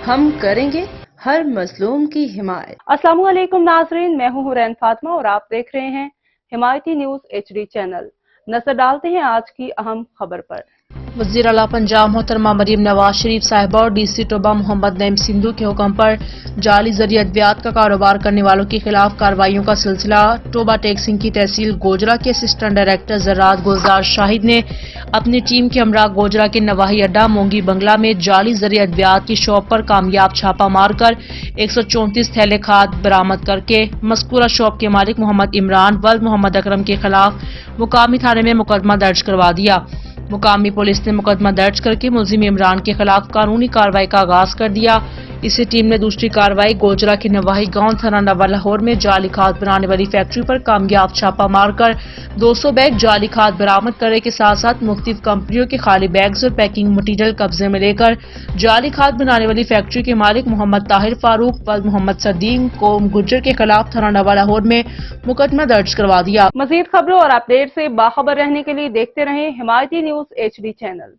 ہم کریں گے ہر مظلوم کی حمایت۔ السلام علیکم ناظرین، میں ہوں حورین فاطمہ اور آپ دیکھ رہے ہیں حمایتی نیوز HD چینل۔ نظر ڈالتے ہیں آج کی اہم خبر پر۔ وزیر اعلیٰ پنجاب محترمہ مریم نواز شریف صاحبہ اور DC ٹوبہ محمد نعیم سندھو کے حکم پر جعلی زرعی ادویات کا کاروبار کرنے والوں کے خلاف کارروائیوں کا سلسلہ۔ ٹوبہ ٹیکسنگ کی تحصیل گوجرا کے اسسٹنٹ ڈائریکٹر زراعت گلزار شاہد نے اپنی ٹیم کے ہمراہ گوجرا کے نواحی اڈہ مونگی بنگلہ میں جعلی زرعی ادویات کی شاپ پر کامیاب چھاپہ مار کر 134 تھیلے کھاد برآمد کر کے مذکورہ شاپ کے مالک محمد عمران ولد محمد اکرم کے خلاف مقامی تھانے میں مقدمہ درج کروا دیا۔ مقامی پولیس نے مقدمہ درج کر کے ملزم عمران کے خلاف قانونی کارروائی کا آغاز کر دیا۔ اسی ٹیم نے دوسری کارروائی گوجرا کے نواحی گاؤں تھرانڈا لاہور میں جعلی کھاد بنانے والی فیکٹری پر کامیاب چھاپہ مار کر 200 بیگ جعلی کھاد برآمد کرنے کے ساتھ ساتھ مختلف کمپنیوں کے خالی بیگز اور پیکنگ مٹیریل قبضے میں لے کر جعلی کھاد بنانے والی فیکٹری کے مالک محمد طاہر فاروق ولد محمد صدیم قوم گجر کے خلاف تھرانڈا لاہور میں مقدمہ درج کروا دیا۔ مزید خبروں اور اپڈیٹ سے باخبر رہنے کے لیے دیکھتے رہیں حمایتی نیوز HD چینل۔